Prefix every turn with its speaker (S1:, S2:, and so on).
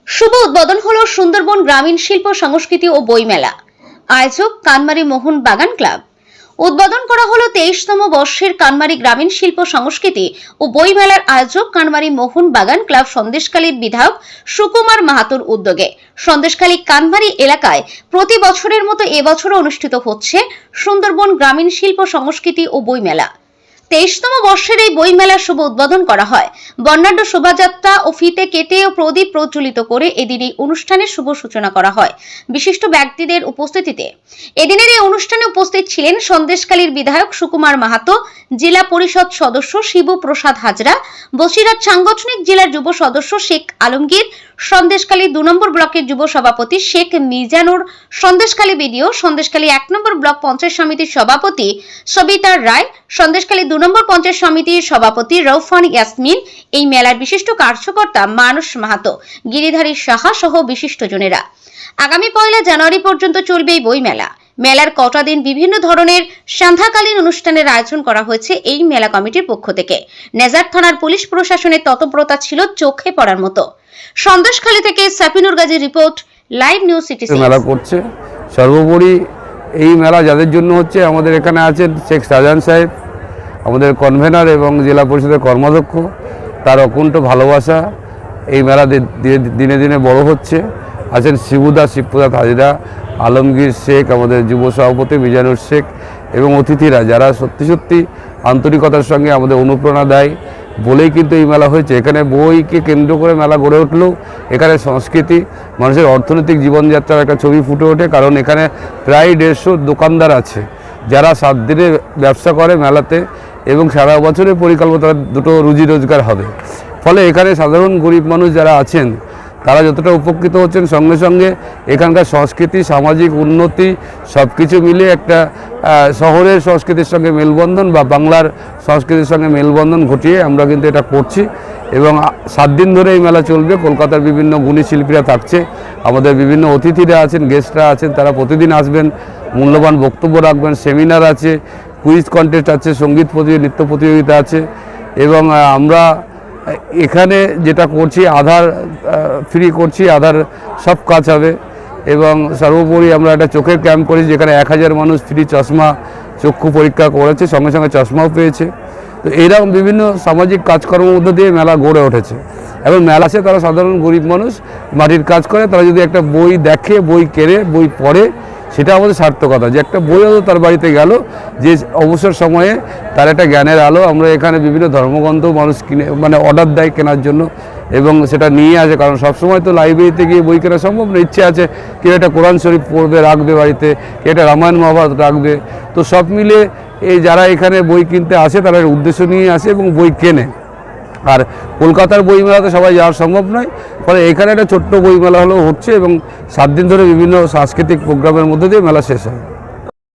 S1: শুভ উদ্বোধন হলো সুন্দরবন গ্রামীণ শিল্প সংস্কৃতি ও বইমেলা। আয়োজক কানমারি মোহন বাগান ক্লাব। উদ্বোধন করা হলো 23তম বর্ষের কানমারি গ্রামীণ শিল্প সংস্কৃতি ও বইমেলার আয়োজক কানমারি মোহন বাগান ক্লাব সন্দেশখালীর বিধায়ক সুকুমার মাহাতোর উদ্যোগে। সন্দেশখালী কানমারি এলাকায় প্রতি বছরের মতো এবছরও অনুষ্ঠিত হচ্ছে সুন্দরবন গ্রামীণ শিল্প সংস্কৃতি ও বইমেলা। 23তম বর্ষের এই বইমেলার শুভ উদ্বোধন করা হয়। বর্ণাঢ্য শোভাযাত্রা ও ফিতে কেটে ও প্রদীপ প্রজ্বলিত করে এদিন এই অনুষ্ঠানের শুভ সূচনা করা হয় বিশিষ্ট ব্যক্তিদের উপস্থিতিতে। এদিনের এই অনুষ্ঠানে উপস্থিত ছিলেন সন্দেশখালীর বিধায়ক সুকুমার মাহাতো, জেলা পরিষদ সদস্য শিবু প্রসাদ হাজরা, বসিরহাট সাংগঠনিক জেলার যুব সদস্য শেখ আলমগীর, সন্দেশখালী 2 নম্বর ব্লকের যুব সভাপতি শেখ মিজানুর, সন্দেশখালী বিডিও, সন্দেশখালী 1 নম্বর ব্লক পঞ্চায়েত সমিতির সভাপতি সবিতা রায়, সন্দেশখালী 2 নম্বর পঞ্চায়েত সমিতির সভাপতি রৌফান ইয়াসমিন, এই মেলার বিশিষ্ট কার্যকর্তা মানস মাহাতো, গিরিধারী সাহা সহ বিশিষ্টজনেরা। আগামী 1 জানুয়ারি পর্যন্ত চলবে এই বই মেলা। মেলার কটা দিন বিভিন্ন ধরনের সান্ধ্যাকালীন অনুষ্ঠানের আয়োজন করা হয়েছে এই মেলা কমিটির পক্ষ থেকে। নেজার থানার পুলিশ প্রশাসনের তৎপরতা ছিল চোখে পড়ার মতো। সন্দেশখালী থেকে সাফিনুর গাজীর রিপোর্ট, লাইভ নিউজ সিটি।
S2: মেলা করছে সর্বোপরি এই মেলা যাদের জন্য হচ্ছে, আমাদের এখানে আছেন শেখ শাহজাহান সাহেব, আমাদের কনভেনার এবং জেলা পরিষদের কর্মাধ্যক্ষ। তার অকুণ্ঠ ভালোবাসা এই মেলা দিনে দিনে বড় হচ্ছে। আছেন শিবপ্রসাদ হাজরা, আলমগীর শেখ, আমাদের যুব সভাপতি মিজানুর শেখ এবং অতিথিরা যারা সত্যি সত্যি আন্তরিকতার সঙ্গে আমাদের অনুপ্রেরণা দেয় বলেই কিন্তু এই মেলা হয়েছে। এখানে বইকে কেন্দ্র করে মেলা গড়ে উঠলেও এখানে সংস্কৃতি, মানুষের অর্থনৈতিক জীবনযাত্রার একটা ছবি ফুটে ওঠে। কারণ এখানে প্রায় 150 দোকানদার আছে যারা 7 দিনে ব্যবসা করে মেলাতে এবং সারা বছরের পরিকল্পনা দুটো রুজি রোজগার হবে। ফলে এখানে সাধারণ গরিব মানুষ যারা আছেন তারা যতটা উপকৃত হচ্ছেন, সঙ্গে সঙ্গে এখানকার সংস্কৃতি, সামাজিক উন্নতি সব কিছু মিলে একটা শহরের সংস্কৃতির সঙ্গে মেলবন্ধন বা বাংলার সংস্কৃতির সঙ্গে মেলবন্ধন ঘটিয়ে আমরা কিন্তু এটা করছি। এবং 7 দিন ধরে এই মেলা চলবে। কলকাতার বিভিন্ন গুণী শিল্পীরা থাকছে, আমাদের বিভিন্ন অতিথিরা আছেন, গেস্টরা আছেন, তারা প্রতিদিন আসবেন, মূল্যবান বক্তব্য রাখবেন, সেমিনার আছে, কুইজ কন্টেস্ট আছে, সঙ্গীত নৃত্য প্রতিযোগিতা আছে। এবং আমরা এখানে যেটা করছি আধার ফ্রি করছি, আধার সব কাজ হবে। এবং সর্বোপরি আমরা একটা চোখের ক্যাম্প করেছি যেখানে 1000 মানুষ ফ্রি চশমা চক্ষু পরীক্ষা করেছে, সঙ্গে সঙ্গে চশমাও পেয়েছে। তো এইরকম বিভিন্ন সামাজিক কাজকর্মের মধ্যে দিয়ে মেলা গড়ে উঠেছে। এবং মেলা আছে তারা সাধারণ গরিব মানুষ মাটির কাজ করে, তারা যদি একটা বই দেখে, বই কেড়ে, বই পড়ে, সেটা আমাদের সার্থকতা। যে একটা বই হয়তো তার বাড়িতে গেল, যে অবসর সময়ে তার একটা জ্ঞানের আলো। আমরা এখানে বিভিন্ন ধর্মগ্রন্থ মানুষ কিনে অর্ডার দেয় কেনার জন্য এবং সেটা নিয়ে আসে। কারণ সবসময় তো লাইব্রেরিতে গিয়ে বই কেনা সম্ভব না। ইচ্ছে আছে কেউ একটা কোরআন শরীফ পড়বে, রাখবে বাড়িতে, কেউ একটা রামায়ণ মহাভারত রাখবে। তো সব মিলে এই যারা এখানে বই কিনতে আসে তারা উদ্দেশ্য নিয়ে আসে এবং বই কেনে। আর কলকাতার বইমেলাতে সবাই যাওয়া সম্ভব নয়, ফলে এখানে একটা ছোট্ট বইমেলা হচ্ছে এবং 7 দিন ধরে বিভিন্ন সাংস্কৃতিক প্রোগ্রামের মধ্যে দিয়ে মেলা শেষ হয়।